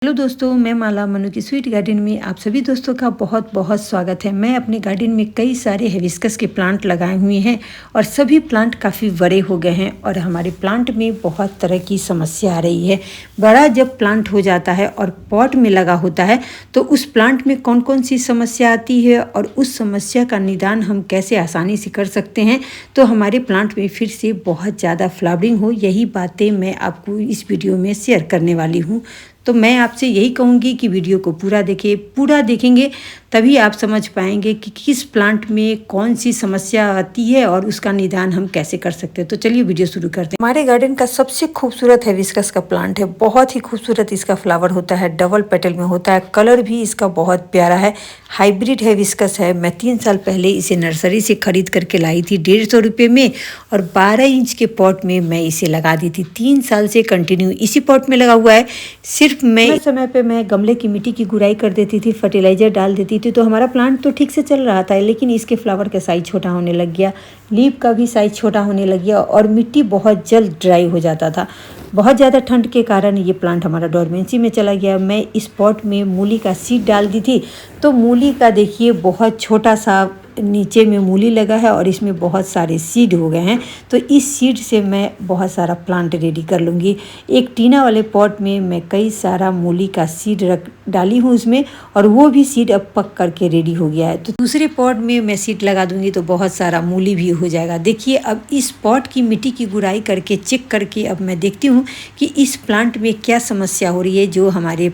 Hello दोस्तों, मैं माला मनु की स्वीट गार्डन में आप सभी दोस्तों का बहुत बहुत स्वागत है। मैं अपने गार्डन में कई सारे हिबिस्कस के प्लांट लगाए हुए हैं और सभी प्लांट काफ़ी बड़े हो गए हैं और हमारे प्लांट में बहुत तरह की समस्या आ रही है। बड़ा जब प्लांट हो जाता है और पॉट में लगा होता है तो उस प्लांट में कौन कौन सी समस्या आती है और उस समस्या का निदान हम कैसे आसानी से कर सकते हैं तो हमारे प्लांट में फिर से बहुत ज़्यादा फ्लावरिंग हो, यही बातें मैं आपको इस वीडियो में शेयर करने वाली हूँ। तो मैं आपसे यही कहूँगी कि वीडियो को पूरा देखेंगे तभी आप समझ पाएंगे कि किस प्लांट में कौन सी समस्या आती है और उसका निदान हम कैसे कर सकते हैं। तो चलिए वीडियो शुरू करते हैं। हमारे गार्डन का सबसे खूबसूरत हिबिस्कस का प्लांट है। बहुत ही खूबसूरत इसका फ्लावर होता है, डबल पेटल में होता है, कलर भी इसका बहुत प्यारा है। हाइब्रिड हिबिस्कस है। मैं 3 साल पहले इसे नर्सरी से खरीद करके लाई थी 150 रुपये में और 12 इंच के पॉट में मैं इसे लगा दी थी। 3 साल से कंटिन्यू इसी पॉट में लगा हुआ है। सिर्फ मैं समय पे मैं गमले की मिट्टी की गुड़ाई कर देती थी, फर्टिलाइजर डाल देती थी तो हमारा प्लांट तो ठीक से चल रहा था, लेकिन इसके फ्लावर का साइज छोटा होने लग गया, लीफ का भी साइज छोटा होने लग गया और मिट्टी बहुत जल्द ड्राई हो जाता था। बहुत ज़्यादा ठंड के कारण ये प्लांट हमारा डोरमेंसी में चला गया। मैं इस पॉट में मूली का सीड डाल दी थी तो मूली का देखिए बहुत छोटा सा नीचे में मूली लगा है और इसमें बहुत सारे सीड हो गए हैं। तो इस सीड से मैं बहुत सारा प्लांट रेडी कर लूँगी। एक टीना वाले पॉट में मैं कई सारा मूली का सीड डाली हूँ उसमें और वो भी सीड अब पक करके रेडी हो गया है। तो दूसरे पॉट में मैं सीड लगा दूँगी तो बहुत सारा मूली भी हो जाएगा। देखिए अब इस पॉट की मिट्टी की गुड़ाई करके चेक करके अब मैं देखती हूँ कि इस प्लांट में क्या समस्या हो रही है। जो हमारे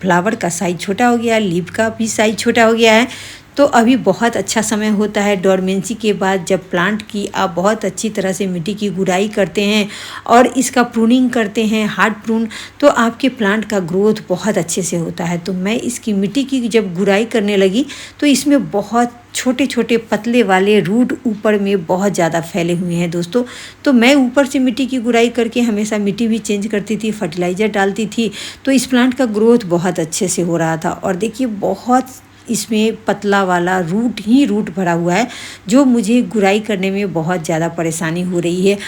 फ्लावर का साइज छोटा हो गया है, लीफ का भी साइज छोटा हो गया है। तो अभी बहुत अच्छा समय होता है डोरमेंसी के बाद, जब प्लांट की आप बहुत अच्छी तरह से मिट्टी की गुड़ाई करते हैं और इसका प्रूनिंग करते हैं, हार्ड प्रून, तो आपके प्लांट का ग्रोथ बहुत अच्छे से होता है। तो मैं इसकी मिट्टी की जब गुड़ाई करने लगी तो इसमें बहुत छोटे छोटे पतले वाले रूट ऊपर में बहुत ज़्यादा फैले हुए हैं दोस्तों। तो मैं ऊपर से मिट्टी की गुड़ाई करके हमेशा मिट्टी भी चेंज करती थी, फर्टिलाइज़र डालती थी, तो इस प्लांट का ग्रोथ बहुत अच्छे से हो रहा था। और देखिए बहुत इसमें पतला वाला रूट भरा हुआ है जो मुझे गुड़ाई करने में बहुत ज़्यादा परेशानी हो रही है।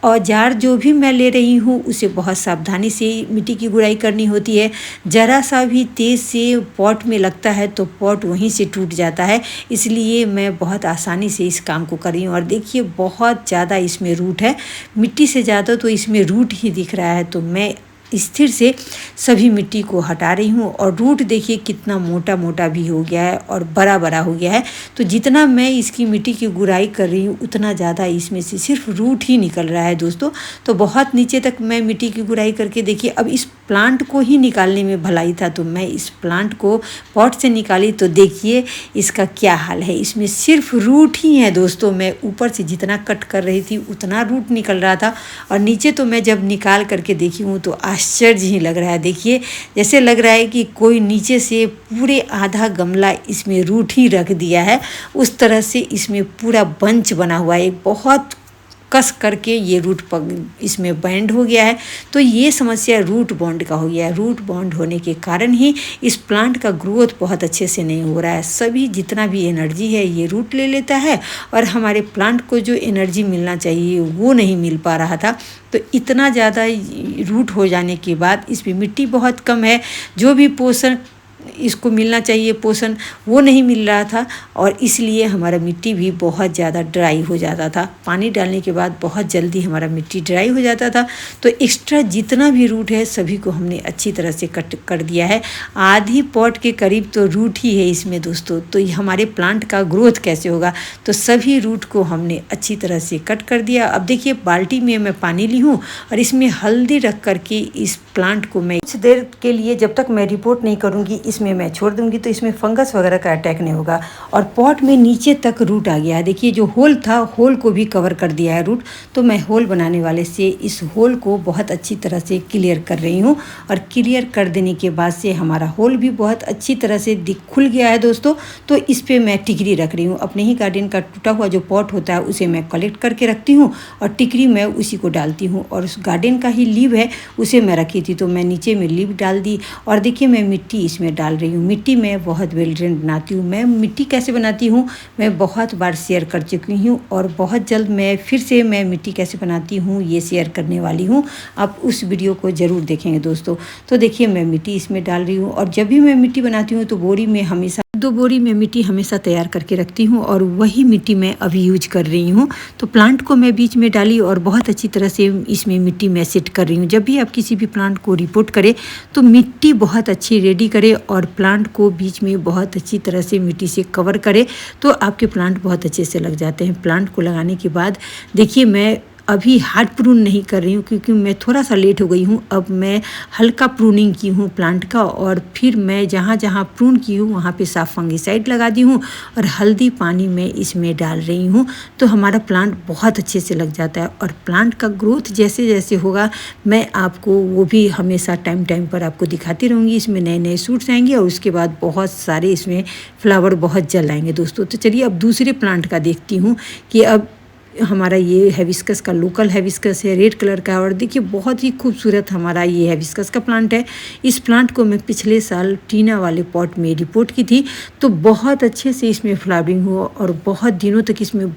औजार जो भी मैं ले रही हूँ उसे बहुत सावधानी से मिट्टी की गुड़ाई करनी होती है। ज़रा सा भी तेज़ से पॉट में लगता है तो पॉट वहीं से टूट जाता है, इसलिए मैं बहुत आसानी से इस काम को कर रही हूँ। और देखिए बहुत ज़्यादा इसमें रूट है, मिट्टी से ज़्यादा तो इसमें रूट ही दिख रहा है। तो मैं स्थिर से सभी मिट्टी को हटा रही हूँ और रूट देखिए कितना मोटा मोटा भी हो गया है और बड़ा बड़ा हो गया है। तो जितना मैं इसकी मिट्टी की गुड़ाई कर रही हूँ उतना ज़्यादा इसमें से सिर्फ रूट ही निकल रहा है दोस्तों। तो बहुत नीचे तक मैं मिट्टी की गुड़ाई करके देखिए अब इस प्लांट को ही निकालने में भलाई था, तो मैं इस प्लांट को पॉट से निकाली तो देखिए इसका क्या हाल है। इसमें सिर्फ रूट ही है दोस्तों। मैं ऊपर से जितना कट कर रही थी उतना रूट निकल रहा था और नीचे तो मैं जब निकाल करके देखी हूँ तो आश्चर्य ही लग रहा है। देखिए जैसे लग रहा है कि कोई नीचे से पूरे आधा गमला इसमें रूट ही रख दिया है, उस तरह से इसमें पूरा बंच बना हुआ है। एक बहुत कस करके ये रूट इसमें बैंड हो गया है। तो ये समस्या रूट बॉन्ड का हो गया है। रूट बॉन्ड होने के कारण ही इस प्लांट का ग्रोथ बहुत अच्छे से नहीं हो रहा है। सभी जितना भी एनर्जी है ये रूट ले लेता है और हमारे प्लांट को जो एनर्जी मिलना चाहिए वो नहीं मिल पा रहा था। तो इतना ज़्यादा रूट हो जाने के बाद इसमें मिट्टी बहुत कम है, जो भी पोषण इसको मिलना चाहिए पोषण वो नहीं मिल रहा था और इसलिए हमारा मिट्टी भी बहुत ज़्यादा ड्राई हो जाता था। पानी डालने के बाद बहुत जल्दी हमारा मिट्टी ड्राई हो जाता था। तो एक्स्ट्रा जितना भी रूट है सभी को हमने अच्छी तरह से कट कर दिया है। आधी पॉट के करीब तो रूट ही है इसमें दोस्तों। तो ये हमारे प्लांट का ग्रोथ कैसे होगा, तो सभी रूट को हमने अच्छी तरह से कट कर दिया। अब देखिए बाल्टी में मैं पानी ली हूँ और इसमें हल्दी रख करके इस प्लांट को मैं कुछ देर के लिए, जब तक मैं रिपोर्ट नहीं करूँगी, इसमें मैं छोड़ दूंगी तो इसमें फंगस वगैरह का अटैक नहीं होगा। और पॉट में नीचे तक रूट आ गया है। देखिए जो होल था होल को भी कवर कर दिया है रूट। तो मैं होल बनाने वाले से इस होल को बहुत अच्छी तरह से क्लियर कर रही हूँ और क्लियर कर देने के बाद से हमारा होल भी बहुत अच्छी तरह से खुल गया है दोस्तों। तो इस पर मैं टिकरी रख रही हूँ। अपने ही गार्डन का टूटा हुआ जो पॉट होता है उसे मैं कलेक्ट करके रखती हूँ और टिकरी मैं उसी को डालती हूँ। और उस गार्डन का ही लीव है उसे मैं रखी थी तो मैं नीचे में लीव डाल दी और देखिए मैं मिट्टी इसमें डाल डाल रही हूँ मिट्टी। मैं बहुत वेल ड्रेन बनाती हूँ। मैं मिट्टी कैसे बनाती हूँ मैं बहुत बार शेयर कर चुकी हूँ और बहुत जल्द मैं फिर से मिट्टी कैसे बनाती हूँ ये शेयर करने वाली हूँ। आप उस वीडियो को ज़रूर देखेंगे दोस्तों। तो देखिए मैं मिट्टी इसमें डाल रही हूँ और जब भी मैं मिट्टी बनाती हूँ तो बोरी में हमेशा 2 बोरी में मिट्टी हमेशा तैयार करके रखती हूँ और वही मिट्टी मैं अभी यूज कर रही हूँ। तो प्लांट को मैं बीच में डाली और बहुत अच्छी तरह से इसमें मिट्टी मैं सेट कर रही हूँ। जब भी आप किसी भी प्लांट को रिपोर्ट करें तो मिट्टी बहुत अच्छी रेडी करें और प्लांट को बीच में बहुत अच्छी तरह से मिट्टी से कवर करें तो आपके प्लांट बहुत अच्छे से लग जाते हैं। प्लांट को लगाने के बाद देखिए मैं अभी हार्ड प्रून नहीं कर रही हूँ क्योंकि मैं थोड़ा सा लेट हो गई हूँ। अब मैं हल्का प्रूनिंग की हूँ प्लांट का और फिर मैं जहाँ जहाँ प्रून की हूँ वहाँ पे साफ फंगीसाइड लगा दी हूँ और हल्दी पानी में इसमें डाल रही हूँ तो हमारा प्लांट बहुत अच्छे से लग जाता है। और प्लांट का ग्रोथ जैसे जैसे होगा मैं आपको वो भी हमेशा टाइम पर आपको दिखाती रहूँगी। इसमें नए नए सूट्स आएंगे और उसके बाद बहुत सारे इसमें फ्लावर बहुत जल्द आएंगे दोस्तों। तो चलिए अब दूसरे प्लांट का देखती हूँ कि अब हमारा ये हिबिस्कस का लोकल हिबिस्कस है, रेड कलर का। और देखिए बहुत ही खूबसूरत हमारा ये हिबिस्कस का प्लांट है। इस प्लांट को मैं पिछले साल टीना वाले पॉट में रिपोर्ट की थी तो बहुत अच्छे से इसमें फ्लावरिंग हुआ और बहुत दिनों तक इसमें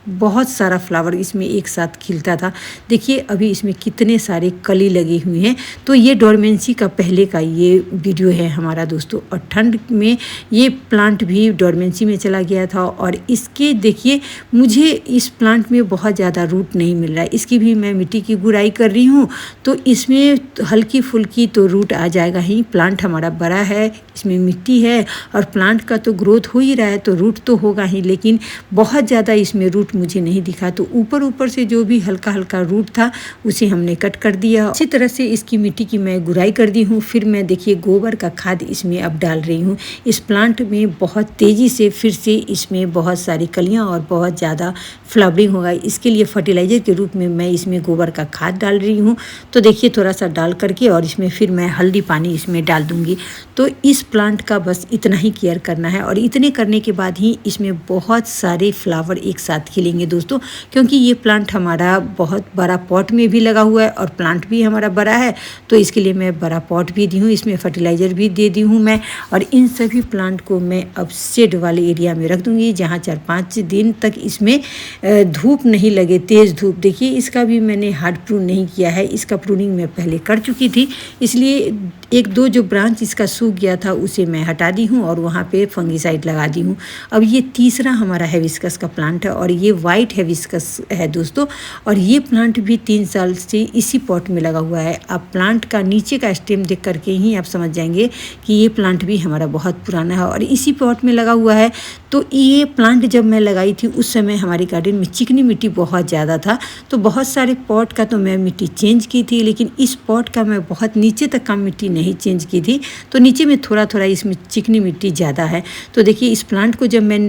बहुत सारा फ्लावर इसमें एक साथ खिलता था। देखिए अभी इसमें कितने सारे कली लगे हुए हैं। तो ये डोरमेंसी का पहले का ये वीडियो है हमारा दोस्तों। और ठंड में ये प्लांट भी डोरमेंसी में चला गया था और इसके देखिए मुझे इस प्लांट में बहुत ज़्यादा रूट नहीं मिल रहा है। इसकी भी मैं मिट्टी की गुड़ाई कर रही हूँ तो इसमें हल्की फुल्की तो रूट आ जाएगा ही। प्लांट हमारा बड़ा है, इसमें मिट्टी है और प्लांट का तो ग्रोथ हो ही रहा है तो रूट तो होगा ही, लेकिन बहुत ज़्यादा इसमें रूट मुझे नहीं दिखा। तो ऊपर से जो भी हल्का हल्का रूट था उसे हमने कट कर दिया। अच्छी तरह से इसकी मिट्टी की मैं गुड़ाई कर दी हूँ। फिर मैं देखिए गोबर का खाद इसमें अब डाल रही हूँ। इस प्लांट में बहुत तेज़ी से फिर से इसमें बहुत सारी कलियाँ और बहुत ज़्यादा फ्लावरिंग होगा। इसके लिए फर्टिलाइज़र के रूप में मैं इसमें गोबर का खाद डाल रही हूँ। तो देखिए थोड़ा सा डाल करके और इसमें फिर मैं हल्दी पानी इसमें डाल दूँगी। तो इस प्लांट का बस इतना ही केयर करना है और इतने करने के बाद ही इसमें बहुत सारे फ्लावर एक साथ खिलेंगे दोस्तों। क्योंकि ये प्लांट हमारा बहुत बड़ा पॉट में भी लगा हुआ है और प्लांट भी हमारा बड़ा है तो इसके लिए मैं बड़ा पॉट भी दी हूँ, इसमें फर्टिलाइज़र भी दे दी हूँ मैं। और इन सभी प्लांट को मैं अब शेड वाले एरिया में रख दूँगी जहाँ 4-5 दिन तक इसमें धूप नहीं लगे, तेज़ धूप। देखिए इसका भी मैंने हार्ड प्रून नहीं किया है, इसका प्रूनिंग मैं पहले कर चुकी थी, इसलिए 1-2 जो ब्रांच इसका सूख गया था उसे मैं हटा दी हूँ और वहाँ पे फंगीसाइड लगा दी हूँ। अब ये तीसरा हमारा हिबिस्कस का प्लांट है और ये वाइट हिबिस्कस है दोस्तों। और ये प्लांट भी 3 साल से इसी पॉट में लगा हुआ है। आप प्लांट का नीचे का स्टेम देख करके ही आप समझ जाएंगे कि ये प्लांट भी हमारा बहुत पुराना है और इसी पॉट में लगा हुआ है। तो ये प्लांट जब मैं लगाई थी उस समय हमारे गार्डन में चिकनी मिट्टी बहुत ज़्यादा था तो बहुत सारे पॉट का तो मैं मिट्टी चेंज की थी, लेकिन इस पॉट का मैं बहुत नीचे तक का मिट्टी नहीं चेंज की थी। तो नीचे में थोड़ा थोड़ा इसमें चिकनी मिट्टी ज़्यादा है। तो देखिए इस प्लांट को जब मैं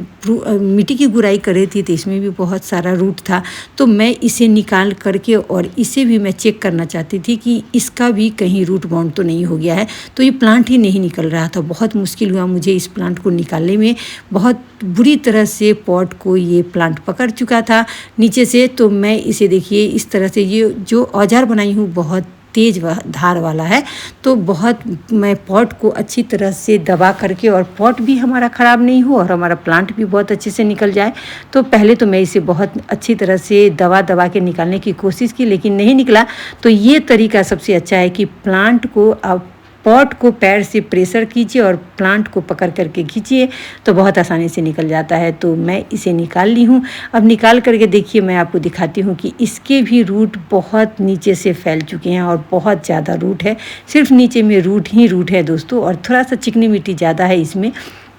मिट्टी की गुड़ाई कर रही थी तो इसमें भी बहुत सारा रूट था तो मैं इसे निकाल करके और इसे भी मैं चेक करना चाहती थी कि इसका भी कहीं रूट बाउंड तो नहीं हो गया है। तो ये प्लांट ही नहीं निकल रहा था। बहुत मुश्किल हुआ मुझे इस प्लांट को निकालने में, बहुत बुरी तरह से पॉट को ये प्लांट पकड़ चुका था नीचे से। तो मैं इसे देखिए इस तरह से ये जो औजार बनाई हूँ बहुत तेज धार वाला है तो बहुत मैं पॉट को अच्छी तरह से दबा करके और पॉट भी हमारा ख़राब नहीं हो और हमारा प्लांट भी बहुत अच्छे से निकल जाए। तो पहले तो मैं इसे बहुत अच्छी तरह से दबा के निकालने की कोशिश की लेकिन नहीं निकला। तो ये तरीका सबसे अच्छा है कि प्लांट को आप पॉट को पैर से प्रेशर कीजिए और प्लांट को पकड़ करके खींचिए तो बहुत आसानी से निकल जाता है। तो मैं इसे निकाल ली हूँ। अब निकाल करके देखिए मैं आपको दिखाती हूँ कि इसके भी रूट बहुत नीचे से फैल चुके हैं और बहुत ज़्यादा रूट है। सिर्फ नीचे में रूट ही रूट है दोस्तों और थोड़ा सा चिकनी मिट्टी ज़्यादा है इसमें।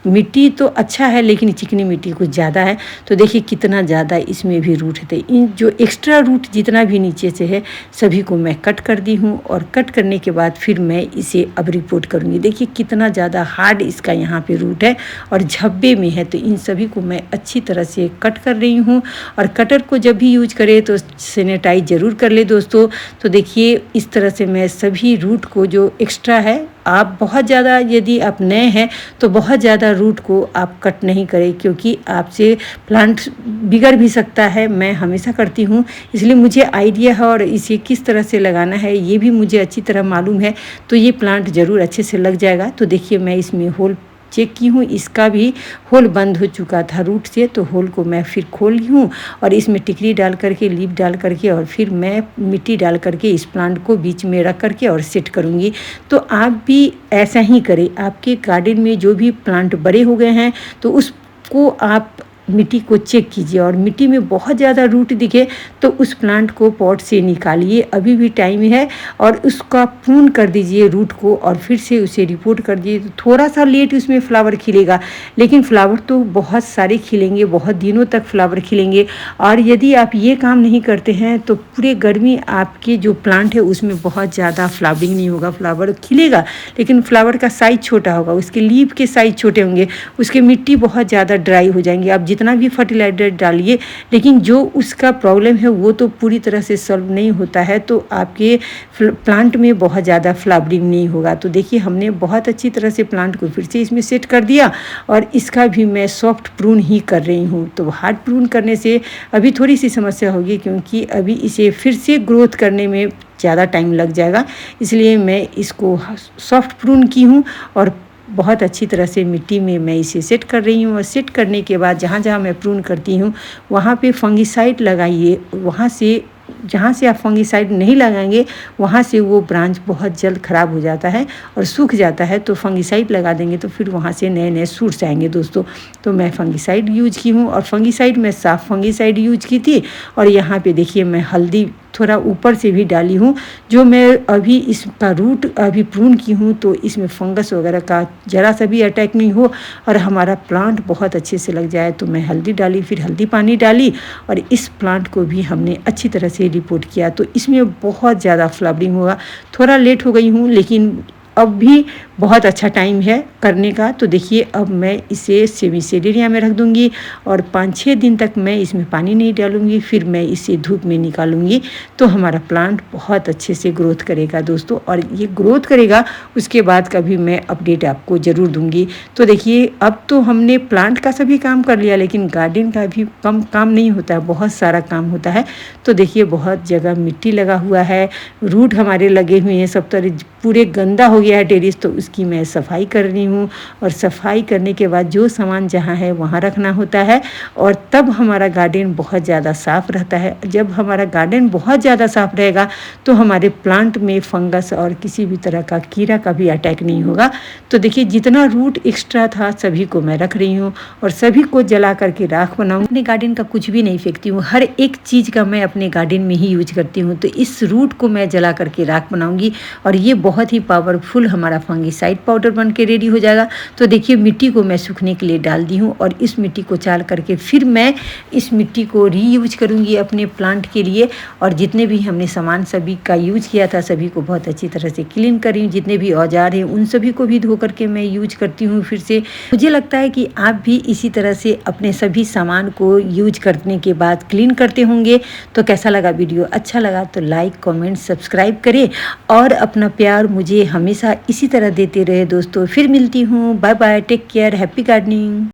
मिट्टी तो अच्छा है लेकिन चिकनी मिट्टी कुछ ज़्यादा है। तो देखिए कितना ज़्यादा इसमें भी रूट है। इन जो एक्स्ट्रा रूट जितना भी नीचे से है सभी को मैं कट कर दी हूँ और कट करने के बाद फिर मैं इसे अब रिपोर्ट करूँगी। देखिए कितना ज़्यादा हार्ड इसका यहाँ पे रूट है और झब्बे में है। तो इन सभी को मैं अच्छी तरह से कट कर रही हूँ और कटर को जब भी यूज करें तो सैनिटाइज ज़रूर कर ले दोस्तों। तो देखिए इस तरह से मैं सभी रूट को जो एक्स्ट्रा है आप बहुत ज़्यादा यदि आप नए हैं तो बहुत ज़्यादा रूट को आप कट नहीं करें, क्योंकि आपसे प्लांट बिगड़ भी सकता है। मैं हमेशा करती हूँ, इसलिए मुझे आइडिया है और इसे किस तरह से लगाना है ये भी मुझे अच्छी तरह मालूम है। तो ये प्लांट ज़रूर अच्छे से लग जाएगा। तो देखिए मैं इसमें होल चेक की हूँ, इसका भी होल बंद हो चुका था रूट से, तो होल को मैं फिर खोल ली हूँ और इसमें टिकरी डाल करके, लीफ डाल करके और फिर मैं मिट्टी डाल करके इस प्लांट को बीच में रख करके और सेट करूँगी। तो आप भी ऐसा ही करें। आपके गार्डन में जो भी प्लांट बड़े हो गए हैं तो उसको आप मिट्टी को चेक कीजिए, और मिट्टी में बहुत ज़्यादा रूट दिखे तो उस प्लांट को पॉट से निकालिए, अभी भी टाइम है, और उसका प्रून कर दीजिए रूट को और फिर से उसे रिपोर्ट कर दीजिए। तो थोड़ा सा लेट उसमें फ्लावर खिलेगा, लेकिन फ्लावर तो बहुत सारे खिलेंगे, बहुत दिनों तक फ्लावर खिलेंगे। और यदि आप ये काम नहीं करते हैं तो पूरे गर्मी आपके जो प्लांट है उसमें बहुत ज़्यादा फ्लावरिंग नहीं होगा। फ्लावर खिलेगा लेकिन फ्लावर का साइज़ छोटा होगा, उसके लीफ के साइज़ छोटे होंगे, उसके मिट्टी बहुत ज़्यादा ड्राई हो जाएंगे। आप जितना भी फर्टिलाइजर डालिए, लेकिन जो उसका प्रॉब्लम है वो तो पूरी तरह से सॉल्व नहीं होता है, तो आपके प्लांट में बहुत ज़्यादा फ्लावरिंग नहीं होगा। तो देखिए हमने बहुत अच्छी तरह से प्लांट को फिर से इसमें सेट कर दिया, और इसका भी मैं सॉफ्ट प्रून ही कर रही हूँ। तो हार्ड प्रून करने से अभी थोड़ी सी समस्या होगी, क्योंकि अभी इसे फिर से ग्रोथ करने में ज़्यादा टाइम लग जाएगा, इसलिए मैं इसको सॉफ्ट प्रून की हूँ और बहुत अच्छी तरह से मिट्टी में मैं इसे सेट कर रही हूँ। और सेट करने के बाद जहाँ जहाँ मैं प्रून करती हूँ वहाँ पे फंगिसाइड लगाइए। वहाँ से जहाँ से आप फंगिसाइड नहीं लगाएंगे वहाँ से वो ब्रांच बहुत जल्द ख़राब हो जाता है और सूख जाता है। तो फंगिसाइड लगा देंगे तो फिर वहाँ से नए नए सूट्स आएंगे दोस्तों। तो मैं फंगिसाइड यूज की हूँ, और फंगिसाइड मैं साफ़ फंगिसाइड यूज की थी। और यहाँ पे देखिए मैं हल्दी थोड़ा ऊपर से भी डाली हूँ, जो मैं अभी इसका रूट अभी प्रून की हूँ, तो इसमें फंगस वगैरह का ज़रा सा भी अटैक नहीं हो और हमारा प्लांट बहुत अच्छे से लग जाए। तो मैं हल्दी डाली, फिर हल्दी पानी डाली, और इस प्लांट को भी हमने अच्छी तरह से रिपोर्ट किया। तो इसमें बहुत ज़्यादा फ्लावरिंग होगा। थोड़ा लेट हो गई हूँ, लेकिन अब भी बहुत अच्छा टाइम है करने का। तो देखिए अब मैं इसे सेमी शेड एरिया में रख दूँगी, और 5-6 दिन तक मैं इसमें पानी नहीं डालूँगी, फिर मैं इसे धूप में निकालूँगी। तो हमारा प्लांट बहुत अच्छे से ग्रोथ करेगा दोस्तों, और ये ग्रोथ करेगा उसके बाद का भी मैं अपडेट आपको ज़रूर दूँगी। तो देखिए अब तो हमने प्लांट का सभी काम कर लिया, लेकिन गार्डन का भी कम काम नहीं होता है, बहुत सारा काम होता है। तो देखिए बहुत जगह मिट्टी लगा हुआ है, रूट हमारे लगे हुए हैं, सब तरह पूरे गंदा हो गया है टेरेस। तो उसकी मैं सफाई कर रही हूँ, और सफाई करने के बाद जो सामान जहाँ है वहाँ रखना होता है, और तब हमारा गार्डन बहुत ज़्यादा साफ़ रहता है। जब हमारा गार्डन बहुत ज़्यादा साफ़ रहेगा तो हमारे प्लांट में फंगस और किसी भी तरह का कीड़ा का भी अटैक नहीं होगा। तो देखिए जितना रूट एक्स्ट्रा था सभी को मैं रख रही हूँ, और सभी को जला करके राख बनाऊँ। अपने गार्डन का कुछ भी नहीं फेंकती हूँ, हर एक चीज़ का मैं अपने गार्डन में ही यूज करती हूँ। तो इस रूट को मैं जला करके राख बनाऊँगी, और ये बहुत ही पावरफुल हमारा फंगिसाइड पाउडर बन के रेडी हो जाएगा। तो देखिए मिट्टी को मैं सूखने के लिए डाल दी हूँ, और इस मिट्टी को चाल करके फिर मैं इस मिट्टी को रीयूज करूँगी अपने प्लांट के लिए। और जितने भी हमने सामान सभी का यूज किया था सभी को बहुत अच्छी तरह से क्लीन कर रही हूँ। जितने भी औजार हैं उन सभी को भी धो करके मैं यूज करती हूँ फिर से। मुझे लगता है कि आप भी इसी तरह से अपने सभी सामान को यूज करने के बाद क्लीन करते होंगे। तो कैसा लगा वीडियो? अच्छा लगा तो लाइक कमेंट सब्सक्राइब करें, और अपना प्यार मुझे हमेशा इसी तरह देते रहे दोस्तों। फिर मिलती हूँ, bye bye, take care, happy gardening.